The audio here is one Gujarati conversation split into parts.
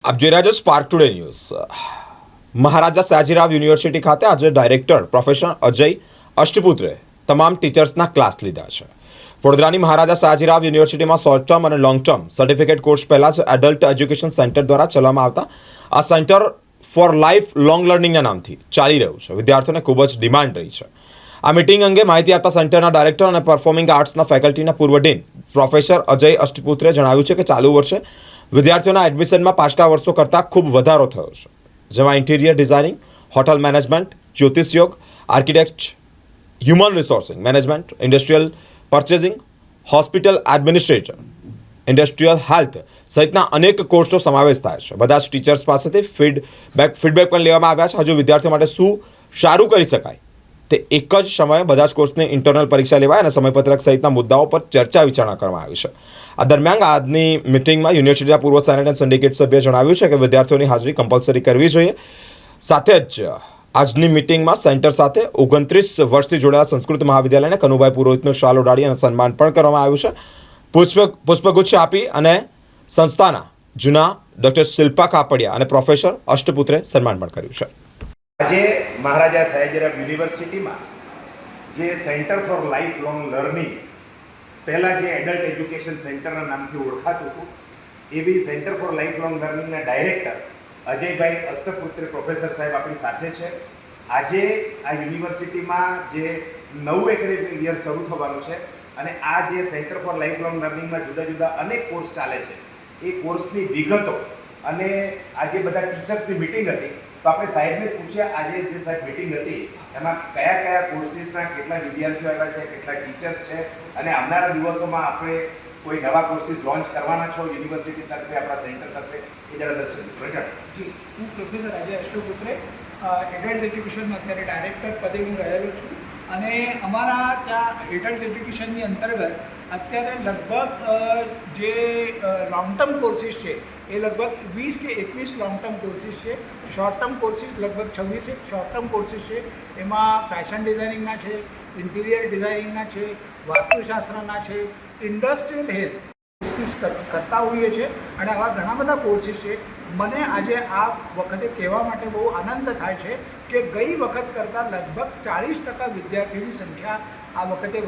આપ જોઈ રહ્યા છો spark today news. Maharaja Sayajirao university ખાતે આજે ડાયરેક્ટર પ્રોફેસર અજય અષ્ટપુત્રે તમામ ટીચર્સના ક્લાસ લીધા છે। વડોદરાની મહારાજા સયાજીરાવ યુનિવર્સિટીમાં શોર્ટ ટર્મ અને લોંગ ટર્મ સર્ટિફિકેટ કોર્સ પહેલા જ એડલ્ટ એજ્યુકેશન સેન્ટર દ્વારા ચલાવવામાં આવતા આ સેન્ટર ફોર લાઈફ લોંગ લર્નિંગના નામથી ચાલી રહ્યું છે। વિદ્યાર્થીઓને ખૂબ જ ડિમાન્ડ રહી છે। આ મીટિંગ અંગે માહિતી આપતા સેન્ટરના ડાયરેક્ટર અને પરફોર્મિંગ આર્ટ્સના ફેકલ્ટીના પૂર્વ ડીન પ્રોફેસર અજય અષ્ટપુત્રે જણાવ્યું છે કે ચાલુ વર્ષે વિદ્યાર્થીઓના એડમિશનમાં પાછલા વર્ષો કરતાં ખૂબ વધારો થયો છે, જેમાં ઇન્ટિરિયર ડિઝાઇનિંગ, હોટલ મેનેજમેન્ટ, જ્યોતિષ યોગ, architect, human resourcing management, industrial purchasing, hospital administrator, industrial health સહિતના અનેક કોર્સનો સમાવેશ થાય છે। બધા જ ટીચર્સ પાસેથી ફીડબેક પણ લેવામાં આવ્યા છે। હજુ વિદ્યાર્થીઓ માટે શું સારું કરી શકાય તે એક જ સમયે બધા જ કોર્સની ઇન્ટરનલ પરીક્ષા લેવાય અને સમયપત્રક સહિતના મુદ્દાઓ પર ચર્ચા વિચારણા કરવામાં આવી છે। આ દરમિયાન આજની મિટિંગમાં યુનિવર્સિટીના પૂર્વ સેનેટ અને સિન્ડિકેટ સભ્યએ જણાવ્યું છે કે વિદ્યાર્થીઓની હાજરી કમ્પલસરી કરવી જોઈએ। સાથે જ આજની મિટિંગમાં સેન્ટર સાથે 29 વર્ષથી જોડાયેલા સંસ્કૃત મહાવિદ્યાલયના કનુભાઈ પુરોહિતનો શાલ ઉડાડી અને સન્માન પણ કરવામાં આવ્યું છે। પુષ્પગુચ્છ આપી અને સંસ્થાના જૂના ડૉક્ટર શિલ્પા કાપડિયા અને પ્રોફેસર અષ્ટપુત્રે સન્માન પણ કર્યું છે। આજે મહારાજા સયાજીરાવ યુનિવર્સિટીમાં જે centre for life long learning પહેલાં જે એડલ્ટ એજ્યુકેશન સેન્ટરના નામથી ઓળખાતું હતું એવી સેન્ટર ફોર લાઈફ લોંગ લર્નિંગના ડાયરેક્ટર અજયભાઈ અષ્ટપુત્રે પ્રોફેસર સાહેબ આપણી સાથે છે। આજે આ યુનિવર્સિટીમાં જે નવું એકેડેમિક યર શરૂ થવાનું છે અને આ જે સેન્ટર ફોર લાઈફ લોંગ લર્નિંગમાં જુદા જુદા અનેક કોર્સ ચાલે છે એ કોર્સની વિગતો અને આજે બધા ટીચર્સની મિટિંગ હતી તો આપણે સાહેબને પૂછ્યા આજે જે સાહેબ મિટિંગ હતી એમાં કયા કયા કોર્સીસના કેટલા વિદ્યાર્થીઓ આવ્યા છે, કેટલા ટીચર્સ છે અને આવનારા દિવસોમાં આપણે કોઈ નવા કોર્સીસ લોન્ચ કરવાના છો યુનિવર્સિટી તરફે, આપણા સેન્ટર તરફે, એ જરા દર્શન જી, હું પ્રોફેસર અજય અષ્ટપુત્રે એડલ્ટ એજ્યુકેશનમાં અત્યારે ડાયરેક્ટર પદે હું રહેલો છું અને અમારા ત્યાં એડલ્ટ એજ્યુકેશનની અંતર્ગત અત્યારે લગભગ જે લોંગ ટર્મ કોર્સીસ છે એ લગભગ 20 કે 21 લોંગ ટર્મ કોર્સીસ છે। શોર્ટ ટર્મ કોર્સીસ લગભગ 26 શોર્ટ ટર્મ કોર્સીસ છે। એમાં ફેશન ડિઝાઇનિંગના છે, ઇન્ટિરિયર ડિઝાઇનિંગના છે, વાસ્તુશાસ્ત્રના છે, ઇન્ડસ્ટ્રીયલ હેલ્થ કરતા હોઈએ છીએ અને આવા ઘણા બધા કોર્સીસ છે। મને આજે આ વખતે કહેવા માટે બહુ આનંદ થાય છે કે ગઈ વખત કરતાં લગભગ 40% વિદ્યાર્થીઓની સંખ્યા આ વખતે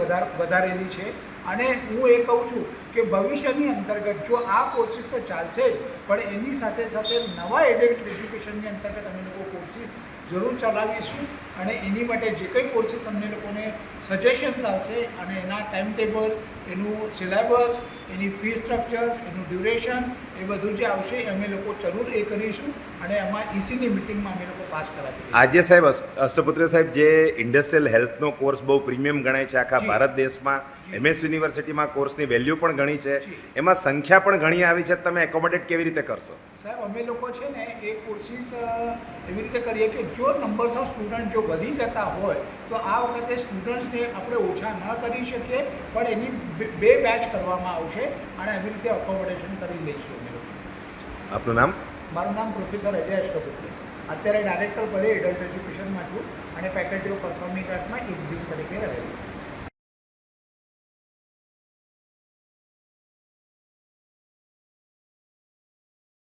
વધારેલી છે અને હું એ કહું છું કે ભવિષ્યની અંતર્ગત જો આ કોર્સીસ તો ચાલશે જ પણ એની સાથે સાથે નવા એડલ્ટ એજ્યુકેશનની અંતર્ગત અમે લોકો કોર્સીસ જરૂર ચલાવીશું અને એની માટે જે કંઈ કોર્સીસ અમને લોકોને સજેશન્સ આવશે અને એના ટાઈમ ટેબલ, એનું સિલેબસ, એની ફી સ્ટ્રક્ચર્સ, એનું ડ્યુરેશન એ બધું જે આવશે અમે લોકો જરૂર એ કરીશું અને એમાં ઈસીની મિટિંગમાં અમે લોકો પાસ કરાવીશું। આજે સાહેબ અષ્ટપુત્રે સાહેબ જે ઇન્ડસ્ટ્રીયલ હેલ્થનો કોર્સ બહુ પ્રીમિયમ ગણાય છે આખા ભારત દેશમાં, MS યુનિવર્સિટીમાં કોર્સની વેલ્યુ પણ ઘણી છે, એમાં સંખ્યા પણ ઘણી આવી છે, તમે એકોમોડેટ કેવી રીતે કરશો? સાહેબ અમે લોકો છે ને એ કોર્સીસ એવી રીતે કરીએ કે જો નંબર્સ ઓફ સ્ટુડન્ટ જો વધી જતા હોય તો આ વખતે સ્ટુડન્ટ્સને આપણે ઓછા ન કરી શકીએ પણ એની 2 બેચ કરવામાં આવશે અને એવી રીતે અકોમોડેશન કરી લઈશું અમે લોકો। આપનું નામ? મારું નામ પ્રોફેસર અજય અષ્ટપુત્રે, અત્યારે ડાયરેક્ટર પદે એડલ્ટ એજ્યુકેશનમાં છું અને ફેકલ્ટી ઓફ પરફોર્મિંગ આર્ટમાં એક્સ ડીન તરીકે રહેલું છું।